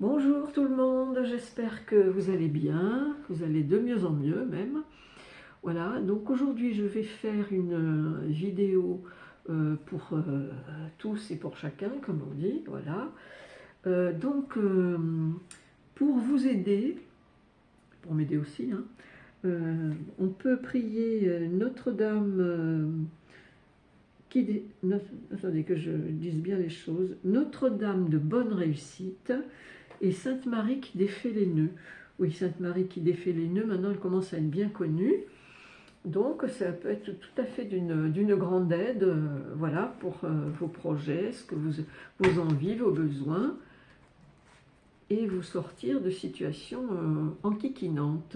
Bonjour tout le monde, j'espère que vous allez bien, vous allez de mieux en mieux même. Voilà, donc aujourd'hui je vais faire une vidéo pour tous et pour chacun, comme on dit, voilà. Pour vous aider, pour m'aider aussi, hein, on peut prier Notre-Dame, attendez que je dise bien les choses, Notre-Dame de bonne réussite, et Sainte Marie qui défait les nœuds. Oui, Sainte Marie qui défait les nœuds, maintenant elle commence à être bien connue. Donc ça peut être tout à fait d'une grande aide, voilà, pour vos projets, vos envies, vos besoins, et vous sortir de situations enquiquinantes.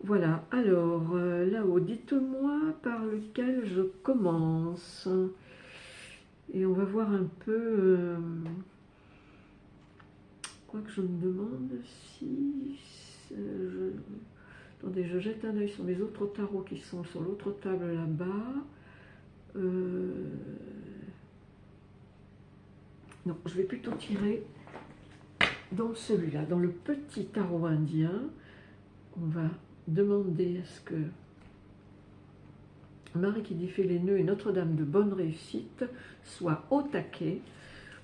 Voilà, alors là-haut, dites-moi par lequel je commence. Et on va voir un peu... quoi que je me demande si... Attendez, je jette un œil sur mes autres tarots qui sont sur l'autre table là-bas. Non, je vais plutôt tirer dans celui-là, dans le petit tarot indien. On va demander à ce que Marie qui défait les nœuds et Notre-Dame de bonne réussite soient au taquet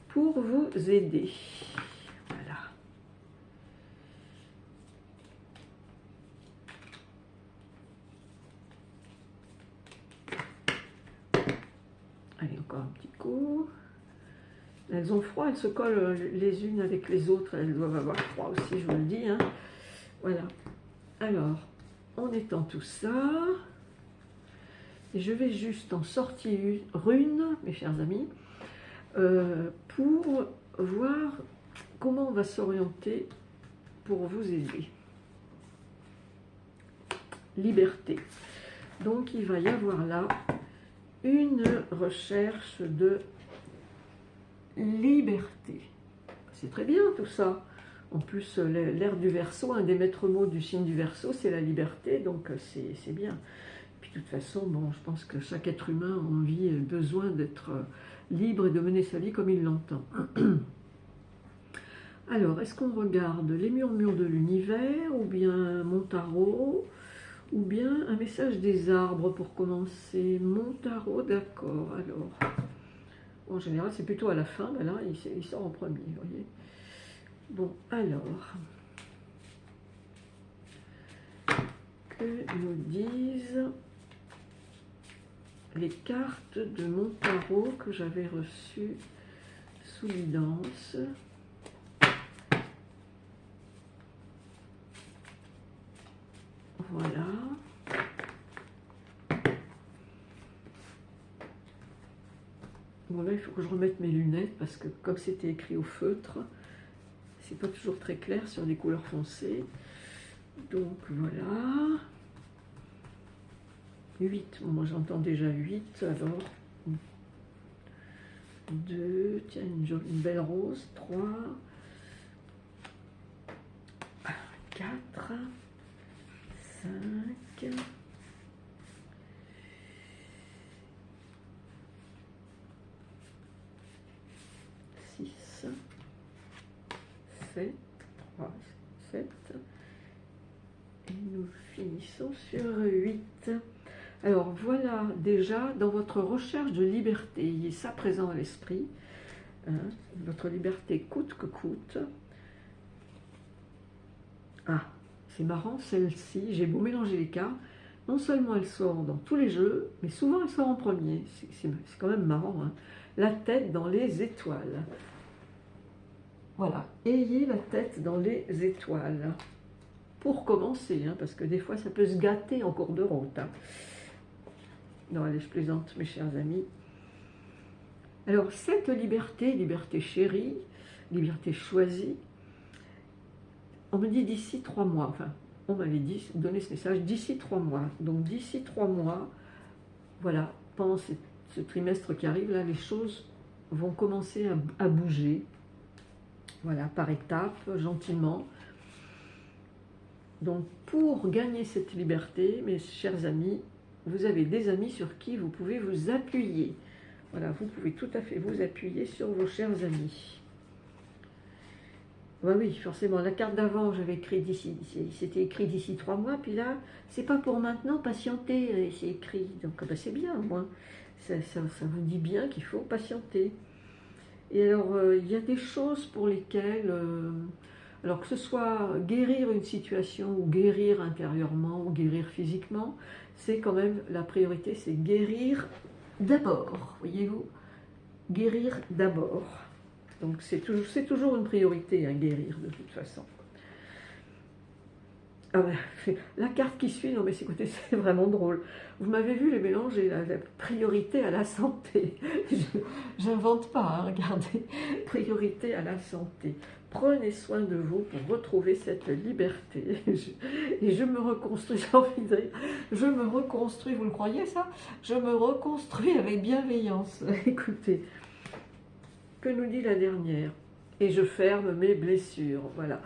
pour vous aider. Voilà. Allez, encore un petit coup. Elles ont froid, elles se collent les unes avec les autres, elles doivent avoir froid aussi, je vous le dis. Hein. Voilà. Alors, en étant tout ça, et je vais juste en sortir une, mes chers amis, pour voir comment on va s'orienter pour vous aider. Liberté. Donc, il va y avoir là une recherche de liberté. C'est très bien tout ça. En plus, l'ère du Verseau, un des maîtres mots du signe du Verseau, c'est la liberté, donc c'est bien. Puis de toute façon, bon, je pense que chaque être humain a envie, besoin d'être libre et de mener sa vie comme il l'entend. Alors, est-ce qu'on regarde les murmures de l'univers, ou bien mon tarot, ou bien un message des arbres pour commencer? Mon tarot, d'accord. Alors, en général, c'est plutôt à la fin, ben là, il sort en premier, vous voyez. Bon, alors, que nous disent les cartes de mon tarot que j'avais reçues sous guidance? Voilà. Bon, là, il faut que je remette mes lunettes parce que comme c'était écrit au feutre, c'est pas toujours très clair sur des couleurs foncées. Donc voilà. 8, bon, moi j'entends déjà 8, alors 2, tiens, une belle rose, 3, 4, 5, 6, 7, 3, 7, et nous finissons sur 8. Alors voilà, déjà, dans votre recherche de liberté, ayez ça présent à l'esprit, hein, votre liberté coûte que coûte. Ah, c'est marrant, celle-ci, j'ai beau mélanger les cartes, non seulement elle sort dans tous les jeux, mais souvent elle sort en premier, c'est quand même marrant, hein. La tête dans les étoiles. Voilà, ayez la tête dans les étoiles. Pour commencer, hein, parce que des fois ça peut se gâter en cours de route. Hein. Non, allez, je plaisante, mes chers amis. Alors, cette liberté, liberté chérie, liberté choisie, on me dit d'ici 3 mois, enfin, on m'avait dit, donné ce message, d'ici 3 mois. Donc, d'ici 3 mois, voilà, pendant ce trimestre qui arrive, là, les choses vont commencer à bouger, voilà, par étapes, gentiment. Donc, pour gagner cette liberté, mes chers amis, vous avez des amis sur qui vous pouvez vous appuyer. Voilà, vous pouvez tout à fait vous appuyer sur vos chers amis. bah oui, forcément. La carte d'avant, j'avais écrit c'était écrit d'ici 3 mois, puis là, c'est pas pour maintenant, patienter, c'est écrit. Donc bah, c'est bien, moi. Ça vous dit bien qu'il faut patienter. Et alors, il y a des choses pour lesquelles, alors que ce soit guérir une situation ou guérir intérieurement ou guérir physiquement, c'est quand même la priorité, c'est guérir d'abord, voyez-vous, guérir d'abord. Donc c'est toujours une priorité, hein, guérir de toute façon. Ah ben, la carte qui suit, non mais écoutez, c'est vraiment drôle. Vous m'avez vu les mélanger, la priorité à la santé. J'invente pas, hein, regardez. Priorité à la santé. Prenez soin de vous pour retrouver cette liberté. Et je me reconstruis, j'ai envie de dire, je me reconstruis, vous le croyez ça? Je me reconstruis avec bienveillance. Écoutez, que nous dit la dernière? Et je ferme mes blessures. Voilà,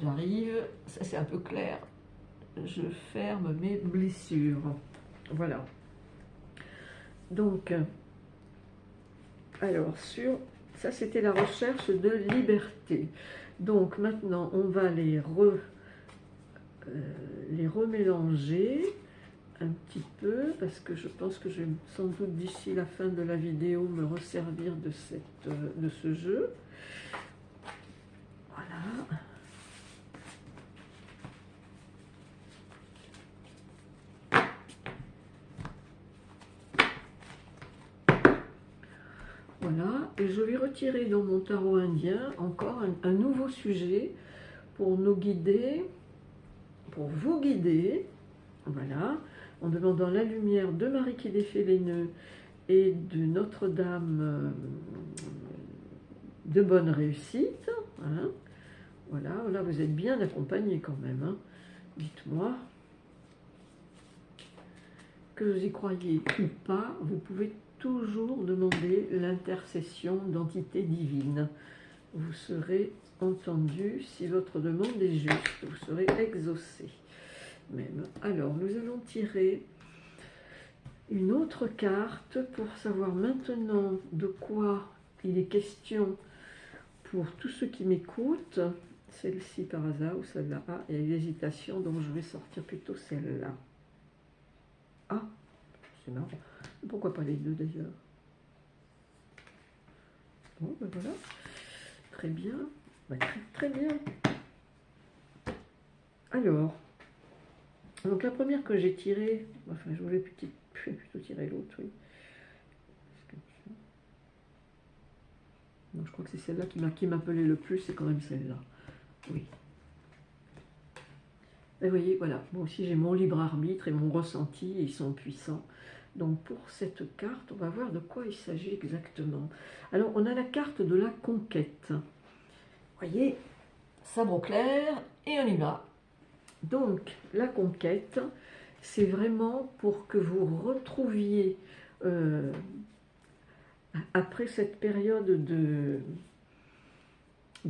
j'arrive, ça c'est un peu clair. Je ferme mes blessures. Voilà. Donc, alors, ça c'était la recherche de liberté. Donc maintenant, on va les remélanger un petit peu, parce que je pense que je vais sans doute d'ici la fin de la vidéo me resservir de ce jeu. Voilà. Voilà, et je vais retirer dans mon tarot indien encore un nouveau sujet pour nous guider, pour vous guider, voilà, en demandant la lumière de Marie qui défait les nœuds et de Notre-Dame de bonne réussite. Hein. Voilà, là vous êtes bien accompagné quand même. Hein. Dites-moi que vous y croyez ou pas, vous pouvez toujours demander l'intercession d'entités divines. Vous serez entendu si votre demande est juste, vous serez exaucé. Même. Alors, nous allons tirer une autre carte pour savoir maintenant de quoi il est question pour tous ceux qui m'écoutent. Celle-ci par hasard ou celle-là. Ah, il y a une hésitation, donc je vais sortir plutôt celle-là. Ah, c'est marrant. Pourquoi pas les deux d'ailleurs? Bon, ben voilà. Très bien. Ben, très bien. Alors, donc la première que j'ai tirée, enfin je voulais plutôt tirer l'autre, oui. Non, je crois que c'est celle-là qui m'appelait le plus, c'est quand même celle-là. Oui. Et vous voyez, voilà, moi aussi j'ai mon libre arbitre et mon ressenti, et ils sont puissants. Donc pour cette carte, on va voir de quoi il s'agit exactement. Alors on a la carte de la conquête. Vous voyez, sabre clair, et on y va. Donc la conquête, c'est vraiment pour que vous retrouviez, après cette période de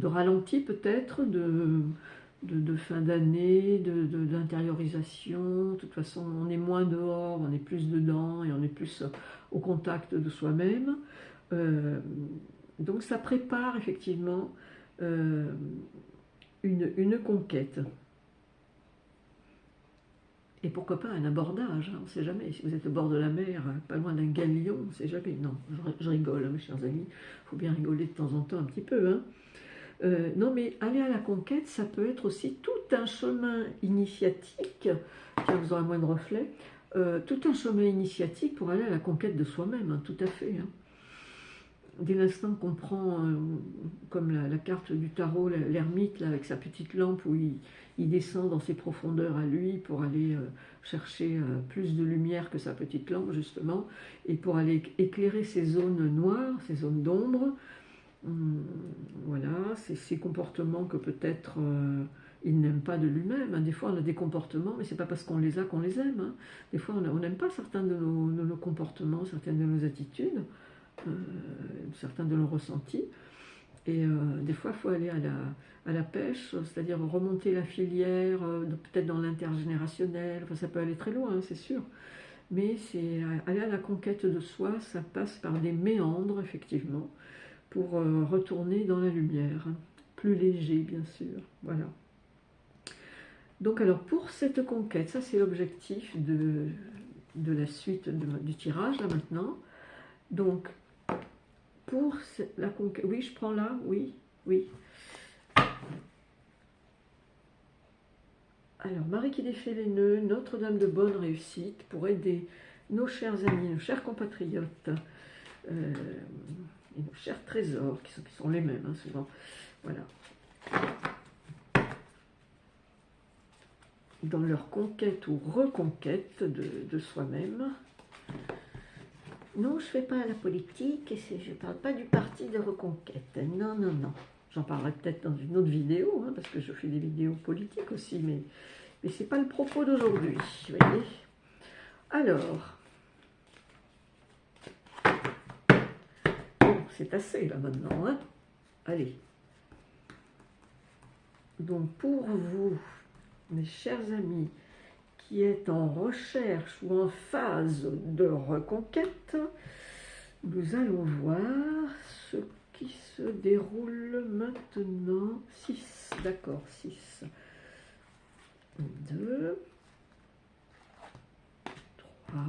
ralenti peut-être, de fin d'année, d'intériorisation. De toute façon, on est moins dehors, on est plus dedans et on est plus au contact de soi-même. Donc ça prépare effectivement une conquête. Et pourquoi pas un abordage, hein, on ne sait jamais. Si vous êtes au bord de la mer, pas loin d'un galion, on ne sait jamais. Non, je rigole, hein, mes chers amis. Il faut bien rigoler de temps en temps un petit peu. Hein. Non, mais aller à la conquête, ça peut être aussi tout un chemin initiatique. Tiens, vous aurez moins de reflets. Tout un chemin initiatique pour aller à la conquête de soi-même, hein, tout à fait. Hein. Dès l'instant qu'on prend, comme la carte du tarot, l'ermite, avec sa petite lampe où il descend dans ses profondeurs à lui pour aller chercher plus de lumière que sa petite lampe, justement, et pour aller éclairer ces zones noires, ces zones d'ombre. Voilà, c'est ces comportements que peut-être il n'aime pas de lui-même. Hein. Des fois, on a des comportements, mais c'est pas parce qu'on les a qu'on les aime. Hein. Des fois, on n'aime pas certains de nos comportements, certaines de nos attitudes, certains de nos ressentis. Et des fois, il faut aller à la pêche, c'est-à-dire remonter la filière, peut-être dans l'intergénérationnel. Enfin, ça peut aller très loin, hein, c'est sûr. Mais c'est aller à la conquête de soi, ça passe par des méandres, effectivement, pour retourner dans la lumière. plus léger, bien sûr. Voilà. Donc alors, pour cette conquête, ça c'est l'objectif de la suite du tirage, là maintenant. Donc, pour la conquête... Oui, je prends là, oui, oui. Alors, Marie qui défait les nœuds, Notre-Dame de bonne réussite pour aider nos chers amis, nos chers compatriotes et nos chers trésors, qui sont les mêmes, hein, souvent. Voilà. Dans leur conquête ou reconquête de soi-même. Non, je ne fais pas la politique, je ne parle pas du parti de reconquête. Non, non, non. J'en parlerai peut-être dans une autre vidéo, hein, parce que je fais des vidéos politiques aussi, mais ce n'est pas le propos d'aujourd'hui, vous voyez. Alors, bon, c'est assez là maintenant, hein. Allez. Donc pour vous, mes chers amis, qui êtes en recherche ou en phase de reconquête, nous allons voir ce qui se déroule maintenant. 6, d'accord, 6. 2, 3,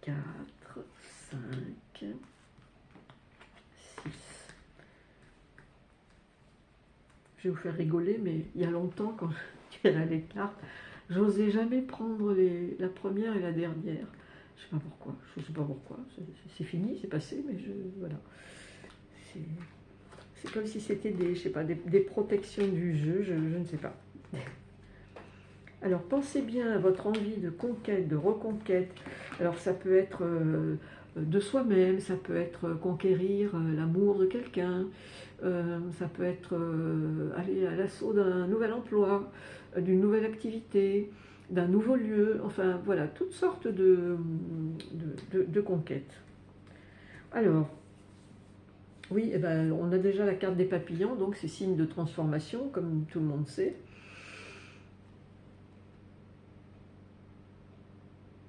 4, 5, 6. Je vais vous faire rigoler, mais il y a longtemps, quand je tirais les cartes, j'osais jamais prendre la première et la dernière. Je sais pas pourquoi. Je sais pas pourquoi. C'est fini, c'est passé, mais voilà. C'est comme si c'était des protections du jeu, je ne sais pas. Alors pensez bien à votre envie de conquête, de reconquête. Alors ça peut être de soi-même, ça peut être conquérir l'amour de quelqu'un, ça peut être aller à l'assaut d'un nouvel emploi, d'une nouvelle activité, d'un nouveau lieu, enfin voilà, toutes sortes de conquêtes. Alors, oui, eh ben, on a déjà la carte des papillons, donc c'est signe de transformation, comme tout le monde sait.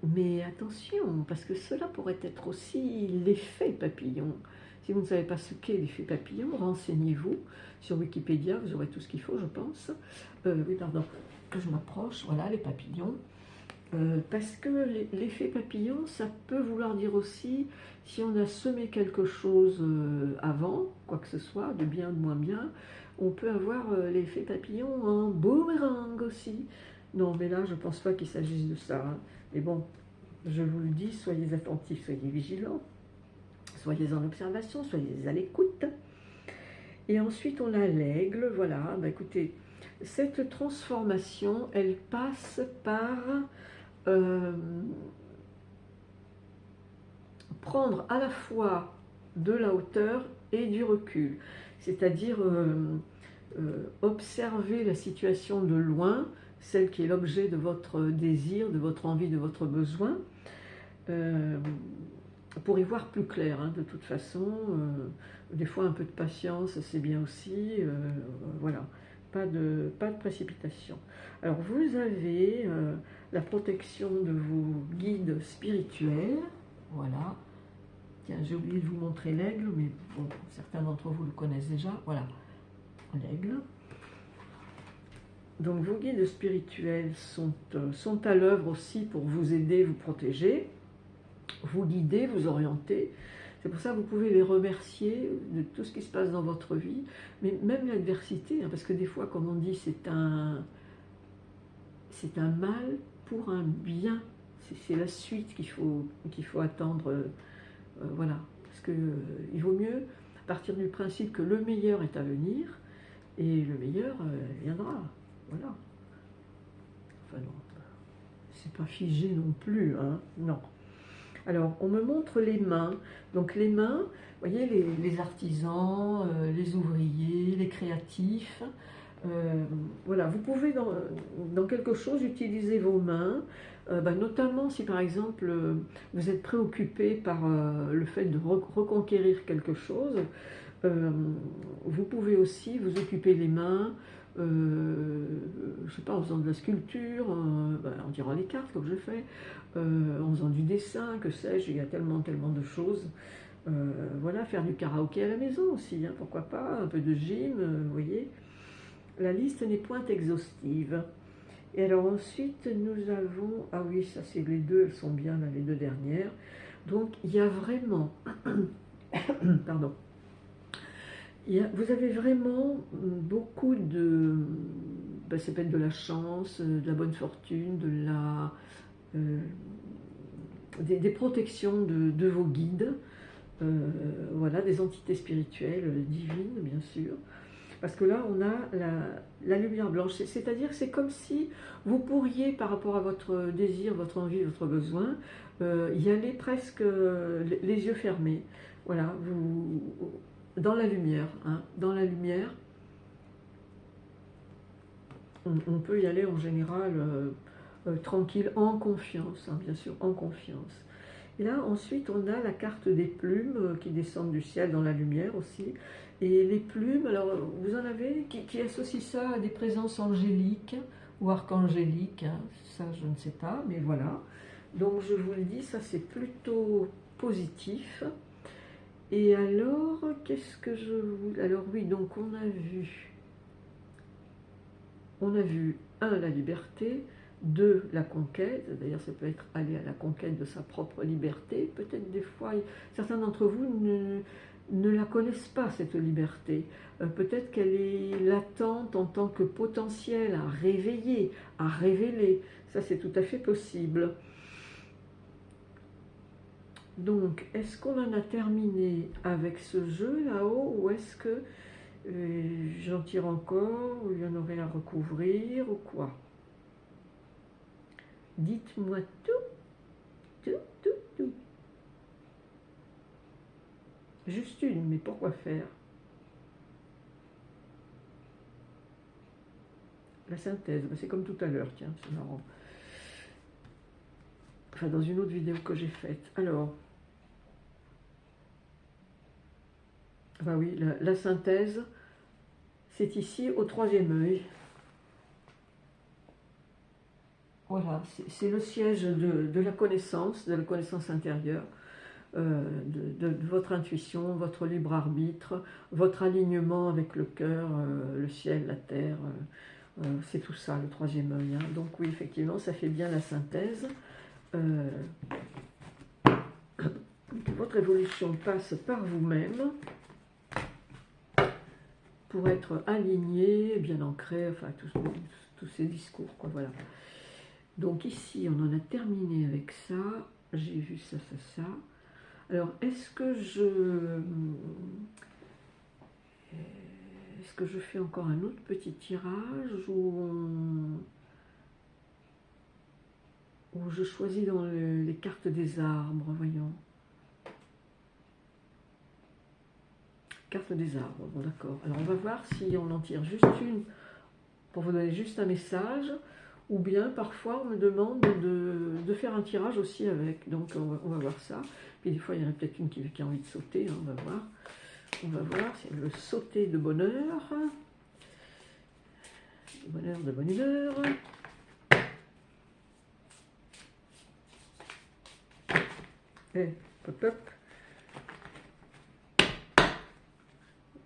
Mais attention, parce que cela pourrait être aussi l'effet papillon. Si vous ne savez pas ce qu'est l'effet papillon, renseignez-vous sur Wikipédia, vous aurez tout ce qu'il faut, je pense. Oui, pardon, que je m'approche, voilà, les papillons. Parce que l'effet papillon, ça peut vouloir dire aussi, si on a semé quelque chose avant, quoi que ce soit, de bien ou de moins bien, on peut avoir l'effet papillon en boomerang aussi. Non, mais là, je ne pense pas qu'il s'agisse de ça, hein. Mais bon, je vous le dis, soyez attentifs, soyez vigilants, soyez en observation, soyez à l'écoute. Et ensuite, on a l'aigle, voilà. Bah, écoutez, cette transformation, elle passe par prendre à la fois de la hauteur et du recul. C'est-à-dire observer la situation de loin, celle qui est l'objet de votre désir, de votre envie, de votre besoin, pour y voir plus clair, hein, de toute façon. Des fois, un peu de patience, c'est bien aussi. Voilà, pas de précipitation. Alors, vous avez la protection de vos guides spirituels. Voilà. Tiens, j'ai oublié de vous montrer l'aigle, mais bon, certains d'entre vous le connaissent déjà. Voilà, l'aigle. Donc vos guides spirituels sont à l'œuvre aussi pour vous aider, vous protéger, vous guider, vous orienter. C'est pour ça que vous pouvez les remercier de tout ce qui se passe dans votre vie, mais même l'adversité, hein, parce que des fois, comme on dit, c'est un mal pour un bien. C'est la suite qu'il faut attendre. Voilà, parce qu'il vaut mieux partir du principe que le meilleur est à venir, et le meilleur viendra. Voilà. Enfin non, c'est pas figé non plus, hein, non. Alors, on me montre les mains. Donc les mains, vous voyez, les artisans, les ouvriers, les créatifs. Voilà, vous pouvez dans quelque chose utiliser vos mains, notamment si par exemple vous êtes préoccupé par le fait de reconquérir quelque chose. Vous pouvez aussi vous occuper les mains, je ne sais pas, en faisant de la sculpture, en tirant les cartes comme je fais, en faisant du dessin, que sais-je, il y a tellement de choses. Voilà, faire du karaoké à la maison aussi, hein, pourquoi pas, un peu de gym, vous voyez. La liste n'est point exhaustive. Et alors ensuite, nous avons, ah oui, ça c'est les deux, elles sont bien là, les deux dernières. Donc il y a vraiment, pardon, vous avez vraiment beaucoup de, ben, ça peut être de la chance, de la bonne fortune, de la, des protections de vos guides, voilà, des entités spirituelles, divines bien sûr. Parce que là, on a la lumière blanche, c'est-à-dire c'est comme si vous pourriez, par rapport à votre désir, votre envie, votre besoin, y aller presque les yeux fermés. Voilà, vous, dans la lumière. Hein, dans la lumière, on peut y aller en général tranquille, en confiance, hein, bien sûr, en confiance. Et là, ensuite, on a la carte des plumes qui descendent du ciel dans la lumière aussi. Et les plumes, alors vous en avez qui associent ça à des présences angéliques ou archangéliques, hein, ça je ne sais pas, mais voilà. Donc je vous le dis, ça c'est plutôt positif. Et alors, qu'est-ce que je vous... Alors oui, donc on a vu 1, la liberté, 2, la conquête, d'ailleurs ça peut être aller à la conquête de sa propre liberté, peut-être des fois, certains d'entre vous ne la connaissent pas cette liberté, peut-être qu'elle est latente en tant que potentiel à réveiller, à révéler, ça c'est tout à fait possible. Donc, est-ce qu'on en a terminé avec ce jeu là-haut, ou est-ce que j'en tire encore, ou il y en aurait à recouvrir, ou quoi? Dites-moi tout. Juste une, mais pourquoi faire? La synthèse, c'est comme tout à l'heure, tiens, c'est marrant. Enfin, dans une autre vidéo que j'ai faite. Alors, bah oui, la synthèse, c'est ici au 3e œil. Voilà, c'est le siège de la connaissance intérieure, de votre intuition, votre libre arbitre, votre alignement avec le cœur, le ciel, la terre, c'est tout ça, le 3e œil. Hein. Donc oui, effectivement, ça fait bien la synthèse. Votre évolution passe par vous-même pour être aligné, bien ancré, enfin tous ces discours, quoi, voilà. Donc ici, on en a terminé avec ça. J'ai vu ça, ça, ça. Alors, est-ce que je fais encore un autre petit tirage ou je choisis dans les cartes des arbres, voyons. Carte des arbres, bon d'accord. Alors on va voir si on en tire juste une pour vous donner juste un message, ou bien parfois on me demande de faire un tirage aussi avec, donc on va voir ça. Puis des fois il y en a peut-être une qui a envie de sauter, hein, on va voir. On va voir, c'est le sauter de bonheur. De bonheur, de bonne humeur. Et hop hop.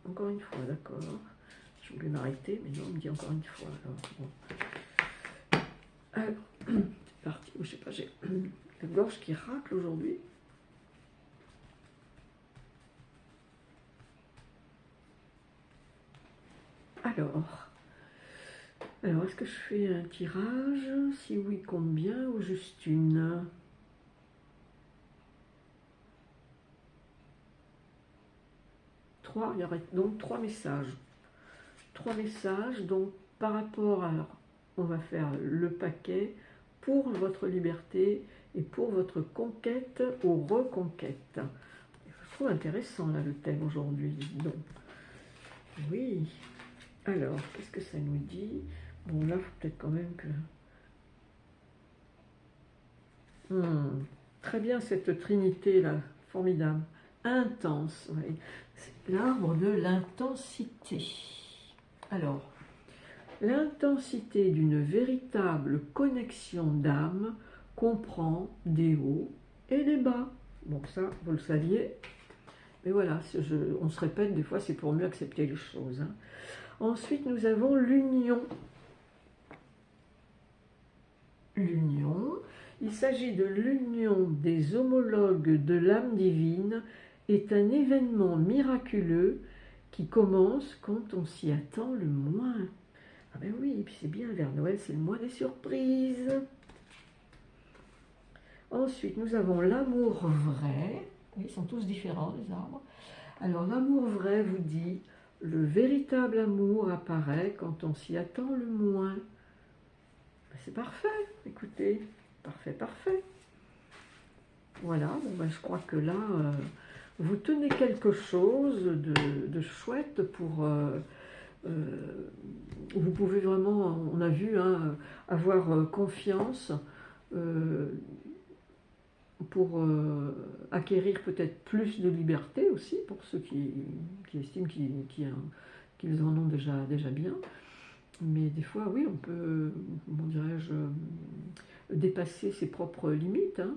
Encore une fois, d'accord. Je voulais m'arrêter, mais non, on me dit encore une fois. Alors, c'est parti. Je sais pas, j'ai la gorge qui racle aujourd'hui. Alors est-ce que je fais un tirage? Si oui, combien ou juste une? Il y aurait donc 3 messages. 3 messages, donc par rapport à... Alors, on va faire le paquet pour votre liberté et pour votre conquête ou reconquête. Je trouve intéressant là le thème aujourd'hui. Donc, oui. Alors, qu'est-ce que ça nous dit? Bon, là, il faut peut-être quand même que... très bien cette trinité là, formidable. Intense, oui. C'est l'arbre de l'intensité. Alors, l'intensité d'une véritable connexion d'âme comprend des hauts et des bas. Bon, ça, vous le saviez. Mais voilà, on se répète, des fois c'est pour mieux accepter les choses. Hein. Ensuite, nous avons l'union. L'union, il s'agit de l'union des homologues de l'âme divine, est un événement miraculeux qui commence quand on s'y attend le moins. Ah ben oui, et puis c'est bien, vers Noël, c'est le mois des surprises. Ensuite, nous avons l'amour vrai. Ils sont tous différents, les arbres. Alors, l'amour vrai vous dit, le véritable amour apparaît quand on s'y attend le moins. Ben, c'est parfait, écoutez, parfait, parfait. Voilà, bon ben, je crois que là, vous tenez quelque chose de chouette pour... vous pouvez vraiment, on a vu, hein, avoir confiance pour acquérir peut-être plus de liberté aussi, pour ceux qui estiment qu'ils en ont déjà bien. Mais des fois, oui, on peut, comment dirais-je, dépasser ses propres limites, hein,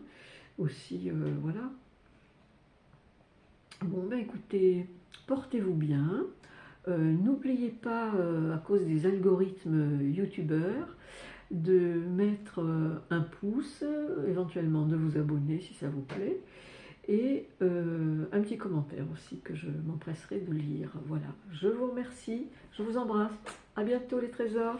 aussi, voilà. Bon, ben écoutez, portez-vous bien. N'oubliez pas, à cause des algorithmes youtubeurs, de mettre un pouce, éventuellement de vous abonner si ça vous plaît, et un petit commentaire aussi que je m'empresserai de lire. Voilà, je vous remercie, je vous embrasse, à bientôt les trésors.